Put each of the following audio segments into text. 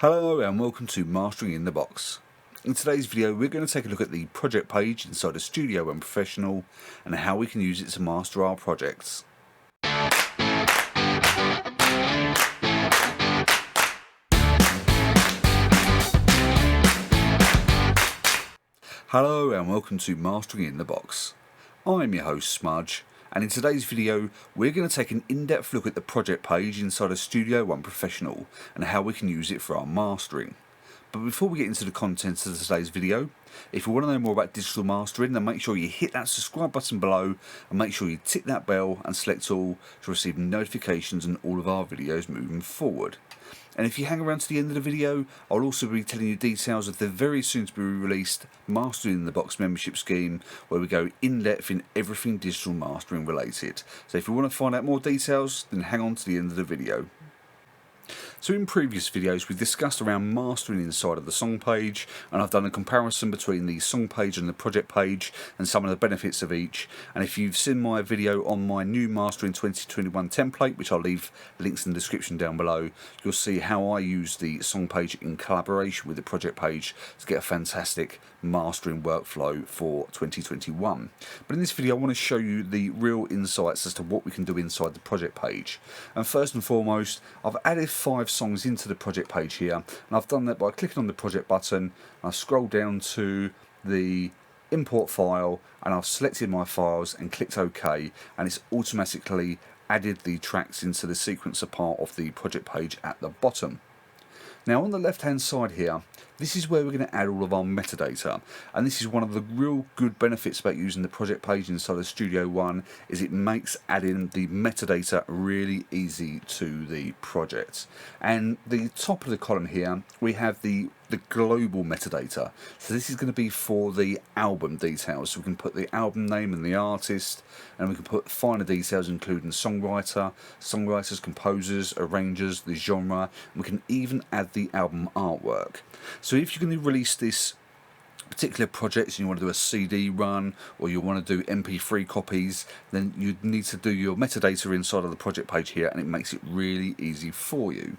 Hello and welcome to Mastering in the Box. In today's video we're going to take a look at the project page inside of Studio One Professional and how we can use it to master our projects. Hello and welcome to Mastering in the Box. I'm your host Smudge, and in today's video we're going to take an in-depth look at the project page inside of Studio One Professional and how we can use it for our mastering. But before we get into the contents of today's video, if you want to know more about digital mastering, then make sure you hit that subscribe button below and make sure you tick that bell and select all to receive notifications on all of our videos moving forward. And if you hang around to the end of the video, I'll also be telling you details of the very soon to be released Mastering in the Box membership scheme, where we go in depth in everything digital mastering related. So if you want to find out more details, then hang on to the end of the video. So in previous videos we've discussed around mastering inside of the song page, and I've done a comparison between the song page and the project page and some of the benefits of each. And if you've seen my video on my new Mastering 2021 template, which I'll leave links in the description down below, you'll see how I use the song page in collaboration with the project page to get a fantastic mastering workflow for 2021. But in this video I want to show you the real insights as to what we can do inside the project page. And first and foremost, I've added 5 songs into the project page here, and I've done that by clicking on the project button. I've scrolled down to the import file and I've selected my files and clicked OK, and it's automatically added the tracks into the sequencer part of the project page at the bottom. Now on the left hand side here, this is where we're going to add all of our metadata, and this is one of the real good benefits about using the project page inside of Studio One, is it makes adding the metadata really easy to the project. And the top of the column here we have the global metadata. So this is going to be for the album details, so we can put the album name and the artist, and we can put finer details including songwriter, songwriters, composers, arrangers, the genre, and we can even add the album artwork. So if you're going to release this particular project and you want to do a CD run, or you want to do MP3 copies, then you need to do your metadata inside of the project page here, and it makes it really easy for you.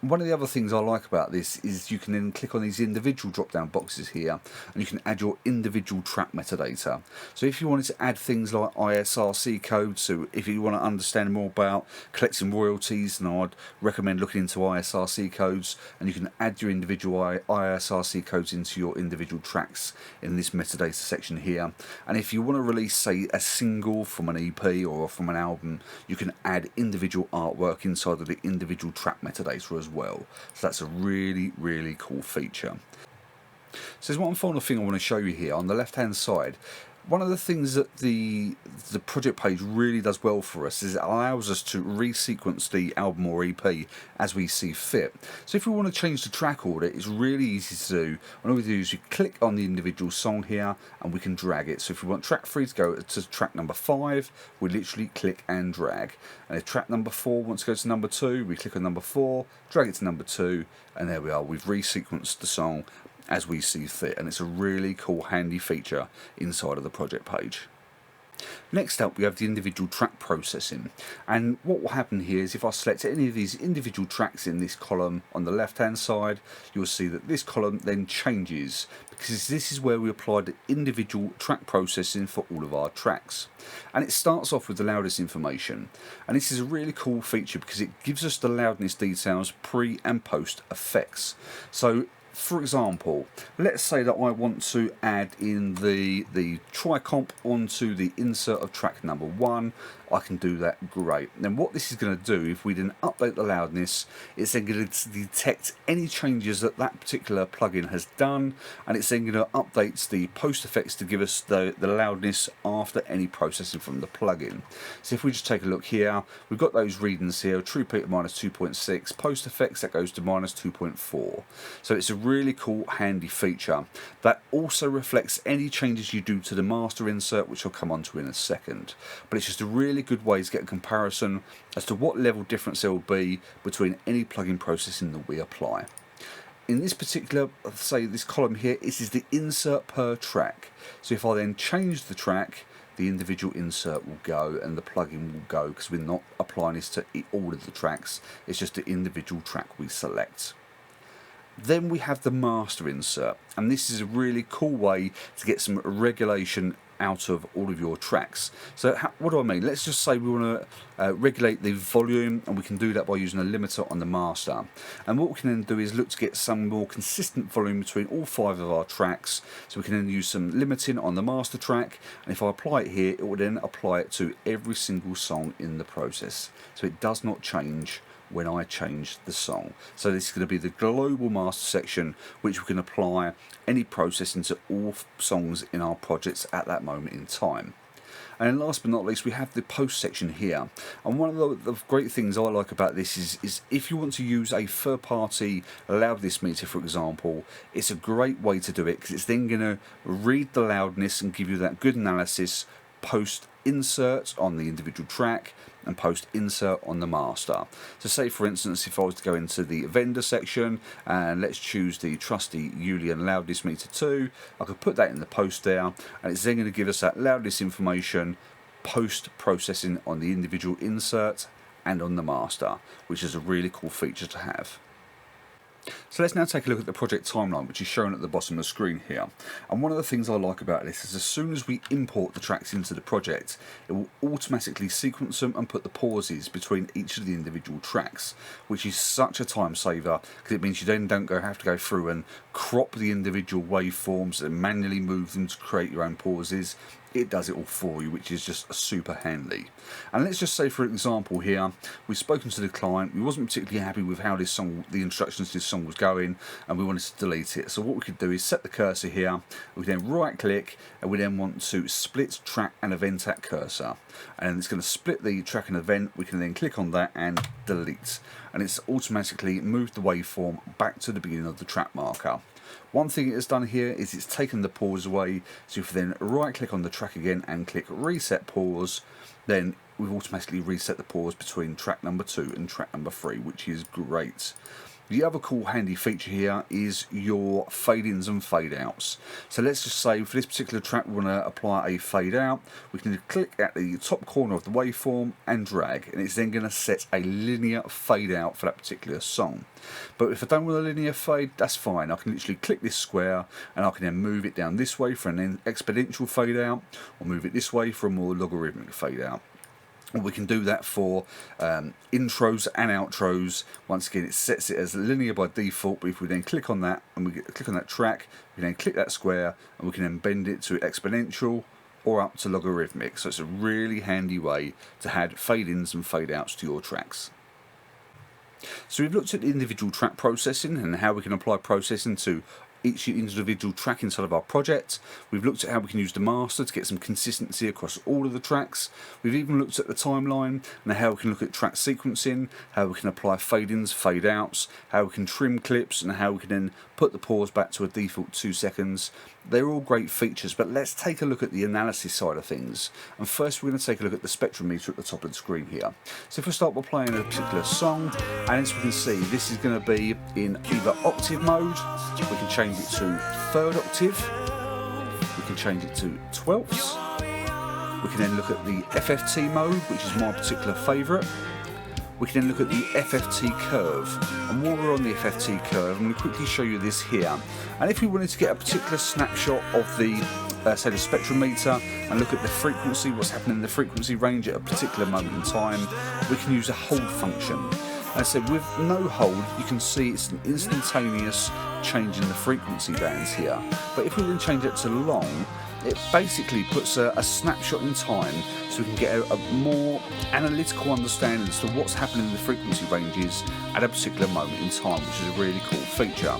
One of the other things I like about this is you can then click on these individual drop down boxes here and you can add your individual track metadata. So if you wanted to add things like ISRC codes, so if you want to understand more about collecting royalties, then I'd recommend looking into ISRC codes, and you can add your individual ISRC codes into your individual tracks in this metadata section here. And if you want to release, say, a single from an EP or from an album, you can add individual artwork inside of the individual track metadata as well. So that's a really cool feature. So there's one final thing I want to show you here on the left hand side. One of the things that the project page really does well for us is it allows us to resequence the album or EP as we see fit. So if we want to change the track order, it's really easy to do. And all we do is we click on the individual song here and we can drag it. So if we want track 3 to go to track number 5, we literally click and drag. And if track number 4 wants to go to number 2, we click on number 4, drag it to number 2, and there we are, we've resequenced the song as we see fit, and it's a really cool handy feature inside of the project page. Next up we have the individual track processing, and what will happen here is if I select any of these individual tracks in this column on the left hand side, you'll see that this column then changes, because this is where we apply the individual track processing for all of our tracks. And it starts off with the loudness information, and this is a really cool feature because it gives us the loudness details pre and post effects. So for example, let's say that I want to add in the tri-comp onto the insert of track number 1. I can do that, great. Then what this is going to do, if we then update the loudness, it's then going to detect any changes that that particular plugin has done, and it's then going to update the post effects to give us the loudness after any processing from the plugin. So if we just take a look here, we've got those readings here, true peak at -2.6, post effects that goes to -2.4. So it's a really cool handy feature that also reflects any changes you do to the master insert, which I'll come on to in a second. But it's just a really good way to get a comparison as to what level difference there will be between any plugin processing that we apply. In this particular, say this column here, this is the insert per track. So if I then change the track, the individual insert will go and the plugin will go, because we're not applying this to all of the tracks, it's just the individual track we select. Then we have the master insert, and this is a really cool way to get some regulation out of all of your tracks. So what do I mean? Let's just say we want to regulate the volume, and we can do that by using a limiter on the master. And what we can then do is look to get some more consistent volume between all 5 of our tracks. So we can then use some limiting on the master track, and if I apply it here, it will then apply it to every single song in the process. So it does not change when I change the song. So this is going to be the global master section, which we can apply any processing to all songs in our projects at that moment in time. And then last but not least, we have the post section here. And one of the great things I like about this is if you want to use a third-party loudness meter, for example, it's a great way to do it, because it's then going to read the loudness and give you that good analysis post insert on the individual track and post insert on the master. So say for instance, if I was to go into the vendor section and let's choose the trusty Julian loudness meter 2, I could put that in the post there, and it's then going to give us that loudness information post processing on the individual insert and on the master, which is a really cool feature to have. So let's now take a look at the project timeline, which is shown at the bottom of the screen here. And one of the things I like about this is as soon as we import the tracks into the project, it will automatically sequence them and put the pauses between each of the individual tracks, which is such a time saver, because it means you then don't have to go through and crop the individual waveforms and manually move them to create your own pauses. It does it all for you, which is just super handy. And let's just say, for example, here we've spoken to the client, we wasn't particularly happy with how this song, the instructions to this song was going, and we wanted to delete it. So what we could do is set the cursor here, we then right click, and we then want to split track and event at cursor, and it's going to split the track and event. We can then click on that and delete, and it's automatically moved the waveform back to the beginning of the track marker. One thing it has done here is it's taken the pause away, so if we then right click on the track again and click reset pause, then we've automatically reset the pause between track number 2 and track number 3, which is great. The other cool handy feature here is your fade-ins and fade-outs. So let's just say for this particular track we want to apply a fade-out. We can click at the top corner of the waveform and drag, and it's then going to set a linear fade-out for that particular song. But if I don't want a linear fade, that's fine. I can literally click this square and I can then move it down this way for an exponential fade-out, or move it this way for a more logarithmic fade-out. We can do that for intros and outros. Once again, it sets it as linear by default, but if we then click on that and we click on that track, we then click that square and we can then bend it to exponential or up to logarithmic. So it's a really handy way to add fade-ins and fade-outs to your tracks. So we've looked at the individual track processing and how we can apply processing to each individual track inside of our project. We've looked at how we can use the master to get some consistency across all of the tracks. We've even looked at the timeline and how we can look at track sequencing, how we can apply fade-ins, fade-outs, how we can trim clips, and how we can then put the pause back to a default 2 seconds. They're all great features, but let's take a look at the analysis side of things. And first we're going to take a look at the spectrometer at the top of the screen here. So if we start by playing a particular song, and as we can see, this is going to be in either octave mode, we can change it to 3rd octave, we can change it to 12ths, we can then look at the FFT mode, which is my particular favourite. We can then look at the FFT curve, and while we're on the FFT curve, I'm going to quickly show you this here. And if we wanted to get a particular snapshot of the say the spectrometer and look at the frequency, what's happening in the frequency range at a particular moment in time, we can use a hold function. And so with no hold, you can see it's an instantaneous change in the frequency bands here. But if we then change it to long, it basically puts a snapshot in time, so we can get a more analytical understanding as to what's happening in the frequency ranges at a particular moment in time, which is a really cool feature.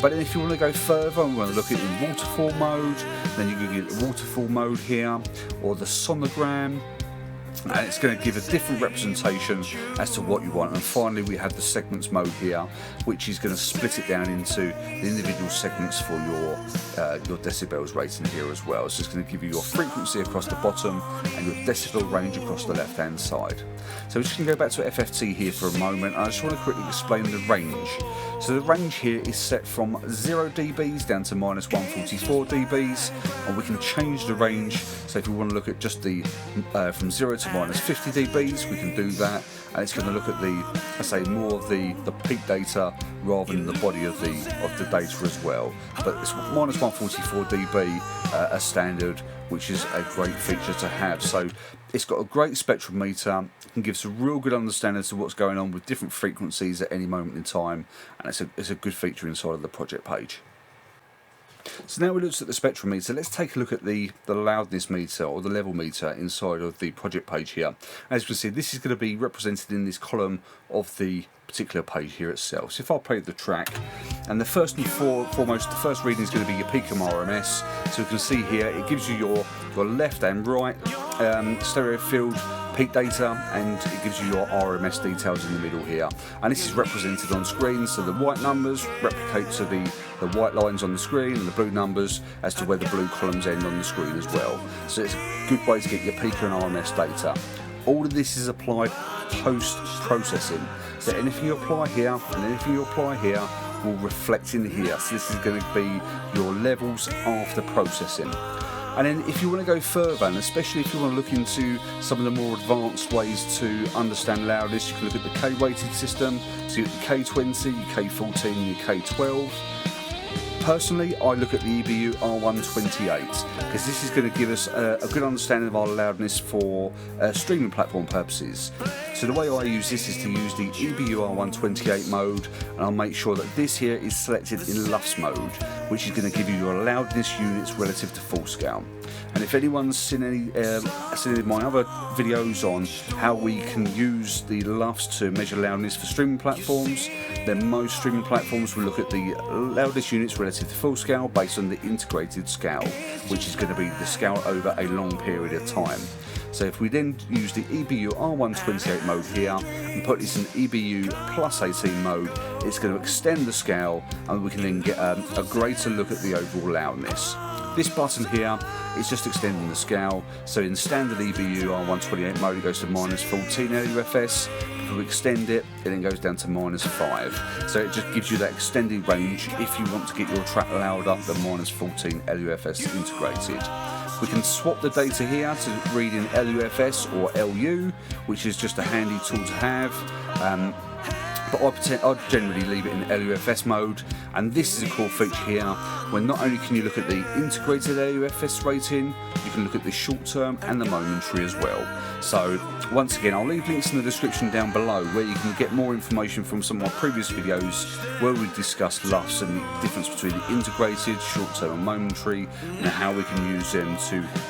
But then if you want to go further and we want to look at it in waterfall mode, then you can get the waterfall mode here, or the sonogram, and it's going to give a different representation as to what you want. And finally we have the segments mode here, which is going to split it down into the individual segments for your decibels rating here as well. So it's going to give you your frequency across the bottom and your decibel range across the left hand side. So we're just going to go back to FFT here for a moment. I just want to quickly explain the range. So the range here is set from 0 dBs down to minus 144 dBs, and we can change the range. So if we want to look at just the from 0 to to minus 50 dBs, we can do that, and it's going to look at the, I say, more of the peak data rather than the body of the data as well. But it's minus 144 dB as standard, which is a great feature to have. So it's got a great spectrometer, it can give us a real good understanding as to what's going on with different frequencies at any moment in time, and it's a good feature inside of the project page. So now we looked at the spectrometer, let's take a look at the loudness meter or the level meter inside of the project page here. As you can see, this is going to be represented in this column of the particular page here itself. So if I play the track, and the first and foremost, the first reading is going to be your peak and RMS. So you can see here, it gives you your left and right stereo field peak data, and it gives you your RMS details in the middle here. And this is represented on screen, so the white numbers replicate to the white lines on the screen, and the blue numbers as to where the blue columns end on the screen as well. So it's a good way to get your peak and RMS data. All of this is applied post-processing. So anything you apply here and anything you apply here will reflect in here. So this is going to be your levels after processing. And then if you want to go further, and especially if you want to look into some of the more advanced ways to understand loudness, you can look at the K-weighted system. So you get your K20, your K14 and your K12. Personally, I look at the EBU R128 because this is going to give us a good understanding of our loudness for streaming platform purposes. So the way I use this is to use the EBU R128 mode, and I'll make sure that this here is selected in LUFS mode, which is going to give you your loudness units relative to full scale. And if anyone's seen any of my other videos on how we can use the LUFS to measure loudness for streaming platforms, then most streaming platforms will look at the loudness units relative to full scale based on the integrated scale, which is going to be the scale over a long period of time. So if we then use the EBU R128 mode here and put this in EBU plus 18 mode, it's going to extend the scale, and we can then get a greater look at the overall loudness. This button here is just extending the scale, so in standard EBU R128 mode it goes to minus 14 LUFS. If we extend it, it then goes down to minus 5. So it just gives you that extended range if you want to get your track louder than minus 14 LUFS integrated. We can swap the data here to read in LUFS or LU, which is just a handy tool to have. But I generally leave it in LUFS mode, and this is a cool feature here where not only can you look at the integrated LUFS rating, you can look at the short term and the momentary as well. So once again, I'll leave links in the description down below where you can get more information from some of my previous videos where we discussed LUFS and the difference between the integrated, short term and momentary, and how we can use them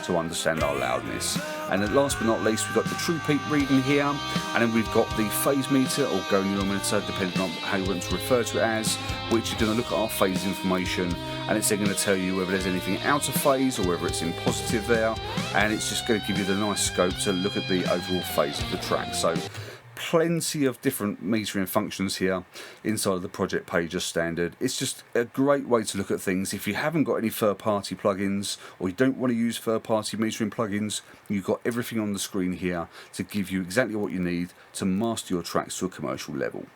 to understand our loudness. And then last but not least, we've got the true peak reading here, and then we've got the phase meter or goniometer, depending on how you want to refer to it as, which is going to look at our phase information, and it's then going to tell you whether there's anything out of phase or whether it's in positive there, and it's just going to give you the nice scope to look at the overall phase of the track. So plenty of different metering functions here inside of the project page as standard. It's just a great way to look at things. If you haven't got any third-party plugins, or you don't want to use third-party metering plugins, you've got everything on the screen here to give you exactly what you need to master your tracks to a commercial level.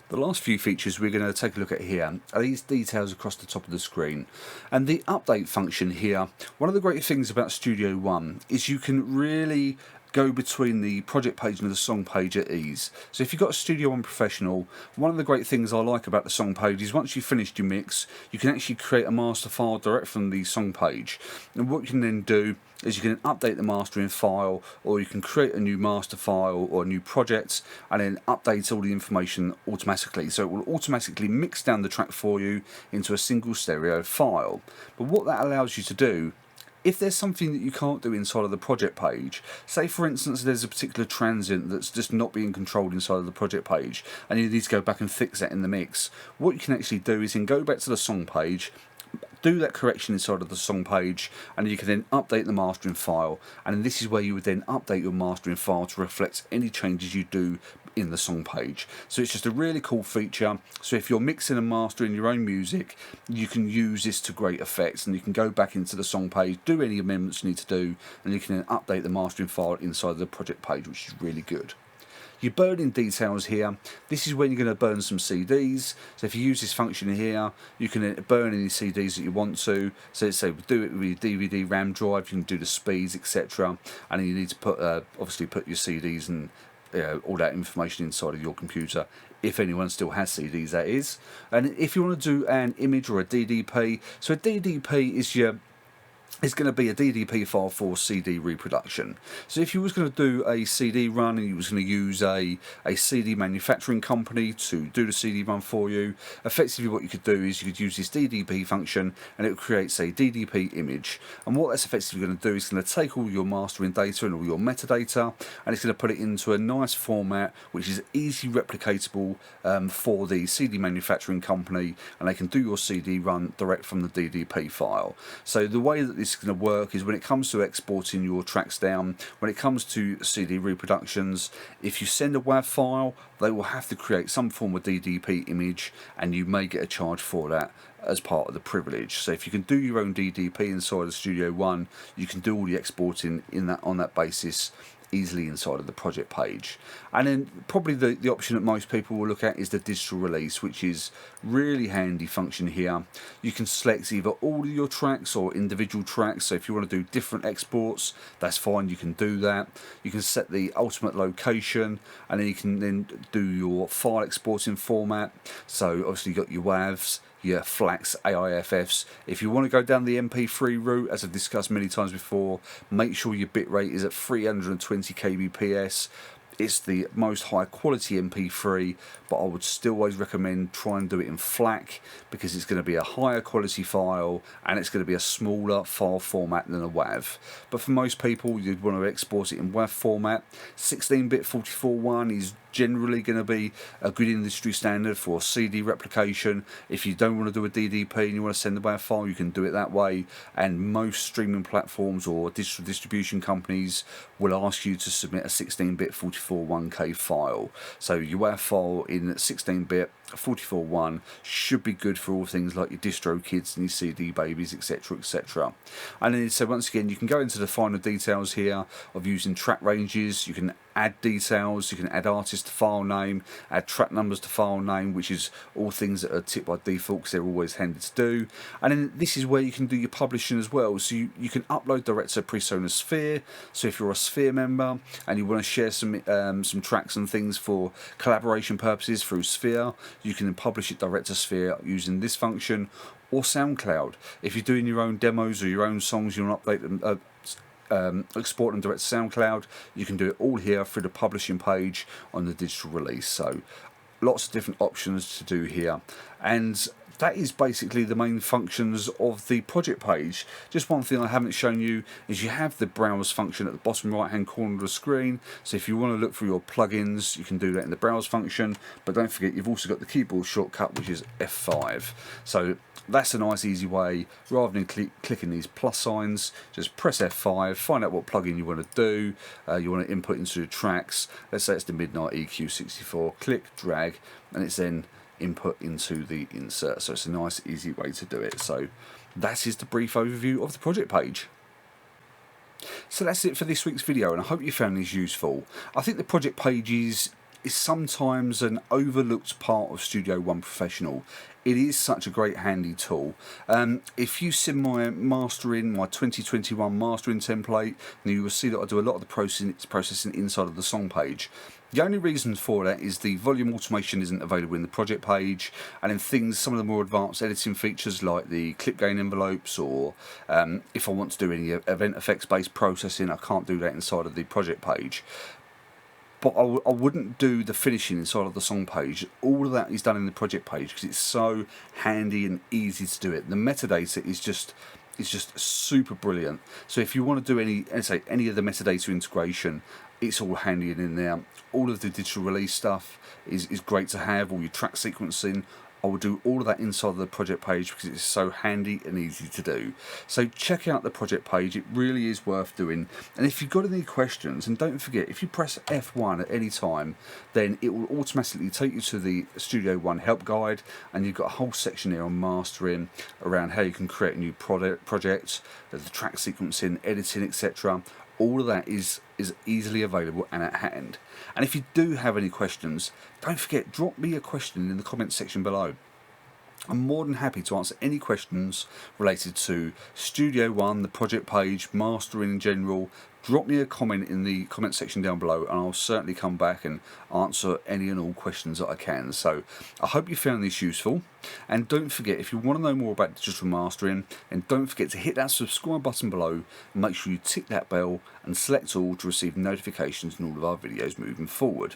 The last few features we're going to take a look at here are these details across the top of the screen. And the update function here, one of the great things about Studio One is you can really go between the project page and the song page at ease. So if you've got a Studio One Professional, one of the great things I like about the song page is once you've finished your mix, you can actually create a master file direct from the song page. And what you can then do is you can update the mastering file, or you can create a new master file or a new project and then update all the information automatically. So it will automatically mix down the track for you into a single stereo file. But what that allows you to do, if there's something that you can't do inside of the project page, say for instance there's a particular transient that's just not being controlled inside of the project page and you need to go back and fix that in the mix, what you can actually do is you can go back to the song page, do that correction inside of the song page, and you can then update the mastering file, and this is where you would then update your mastering file to reflect any changes you do in the song page. So it's just a really cool feature. So if you're mixing and mastering your own music, you can use this to great effect, and you can go back into the song page, do any amendments you need to do, and you can then update the mastering file inside the project page, which is really good. Your burning details here, this is when you're going to burn some CDs. So if you use this function here, you can burn any CDs that you want to. So let's say do it with your DVD RAM drive, you can do the speeds, etc. And then you need to put obviously put your CDs and all that information inside of your computer, if anyone still has CDs, that is. And if you want to do an image or a DDP, so a DDP is it's going to be a DDP file for CD reproduction. So if you was going to do a CD run and you was going to use a CD manufacturing company to do the CD run for you, effectively what you could do is you could use this DDP function and it creates a DDP image. And what that's effectively going to do is going to take all your mastering data and all your metadata, and it's going to put it into a nice format which is easily replicatable for the CD manufacturing company, and they can do your CD run direct from the DDP file. So the way that this is going to work is when it comes to exporting your tracks down, when it comes to CD reproductions, if you send a WAV file, they will have to create some form of DDP image, and you may get a charge for that as part of the privilege. So if you can do your own DDP inside of Studio One, you can do all the exporting on that basis easily inside of the project page. And then probably the option that most people will look at is the digital release, which is really handy function here. You can select either all of your tracks or individual tracks. So if you want to do different exports, that's fine, you can do that. You can set the ultimate location, and then you can then do your file exporting format. So obviously you've got your WAVs, your FLACs, AIFFs. If you want to go down the MP3 route, as I've discussed many times before, make sure your bitrate is at 320 kbps. It's the most high quality MP3, but I would still always recommend try and do it in FLAC, because it's going to be a higher quality file and it's going to be a smaller file format than a WAV. But for most people, you'd want to export it in WAV format. 16-bit 44.1 is generally going to be a good industry standard for CD replication. If you don't want to do a DDP and you want to send the WAV file, you can do it that way, and most streaming platforms or digital distribution companies will ask you to submit a 16-bit 44.1K file. So your WAV file in 16-bit 44.1 should be good for all things like your distro kids and your CD babies, etc, etc. And then so once again, you can go into the final details here of using track ranges. You can add details, you can add artist to file name, add track numbers to file name, which is all things that are ticked by default because they're always handy to do. And then this is where you can do your publishing as well. So you can upload direct to Presona Sphere. So if you're a Sphere member and you want to share some tracks and things for collaboration purposes through Sphere, you can then publish it direct to Sphere using this function, or SoundCloud. If you're doing your own demos or your own songs, you want to update them, export them direct to SoundCloud, you can do it all here through the publishing page on the digital release. So lots of different options to do here, and that is basically the main functions of the project page. Just one thing I haven't shown you is you have the browse function at the bottom right hand corner of the screen. So if you want to look for your plugins, you can do that in the browse function, but don't forget you've also got the keyboard shortcut, which is F5. So that's a nice easy way, rather than clicking these plus signs, just press F5, find out what plugin you want to do. You want to input into the tracks, let's say it's the Midnight EQ64, click, drag, and it's then input into the insert. So it's a nice easy way to do it. So that is the brief overview of the project page. So that's it for this week's video, and I hope you found this useful. I think the project page is sometimes an overlooked part of Studio One Professional. It is such a great handy tool. If you see my mastering, my 2021 mastering template, then you will see that I do a lot of the processing inside of the song page. The only reason for that is the volume automation isn't available in the project page, and in some of the more advanced editing features like the clip gain envelopes, or if I want to do any event effects based processing, I can't do that inside of the project page. But I wouldn't do the finishing inside of the song page. All of that is done in the project page because it's so handy and easy to do it. The metadata is just super brilliant. So if you want to do any of the metadata integration, it's all handy and in there. All of the digital release stuff is great to have. All your track sequencing, I will do all of that inside of the project page because it's so handy and easy to do. So check out the project page, it really is worth doing. And if you've got any questions, and don't forget, if you press F1 at any time, then it will automatically take you to the Studio One help guide, and you've got a whole section here on mastering around how you can create a new project, the track sequencing, editing, etc. All of that is is easily available and at hand. And if you do have any questions, don't forget, drop me a question in the comments section below. I'm more than happy to answer any questions related to Studio One, the project page, mastering in general. Drop me a comment in the comment section down below and I'll certainly come back and answer any and all questions that I can. So I hope you found this useful, and don't forget, if you want to know more about digital mastering, and don't forget to hit that subscribe button below and make sure you tick that bell and select all to receive notifications on all of our videos moving forward.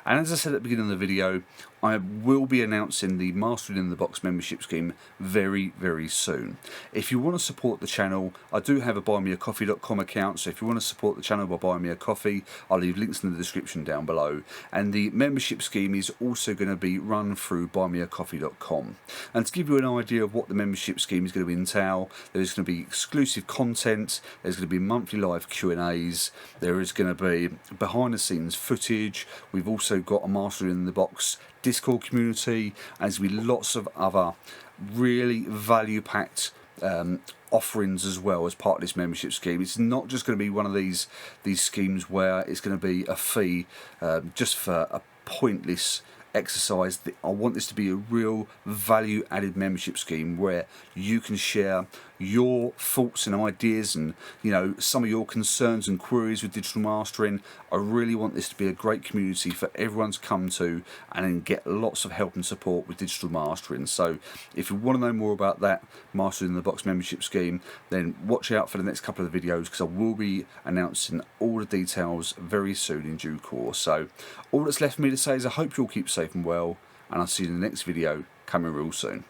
And as I said at the beginning of the video, I will be announcing the Mastering in the Box membership scheme very, very soon. If you want to support the channel, I do have a buymeacoffee.com account, so if you want to support the channel by buying me a coffee, I'll leave links in the description down below. And the membership scheme is also going to be run through buymeacoffee.com. And to give you an idea of what the membership scheme is going to entail, there's going to be exclusive content, there's going to be monthly live Q&As, there is going to be behind the scenes footage, we've also got a Mastering in the Box Discord community, and there's going to be lots of other really value-packed offerings as well as part of this membership scheme. It's not just going to be one of these schemes where it's going to be a fee just for a pointless exercise. I want this to be a real value-added membership scheme where you can share your thoughts and ideas and, you know, some of your concerns and queries with digital mastering. I really want this to be a great community for everyone to come to and then get lots of help and support with digital mastering. So if you want to know more about that Mastering in the Box membership scheme, then watch out for the next couple of videos, because I will be announcing all the details very soon in due course. So all that's left for me to say is I hope you all keep safe and well, and I'll see you in the next video coming real soon.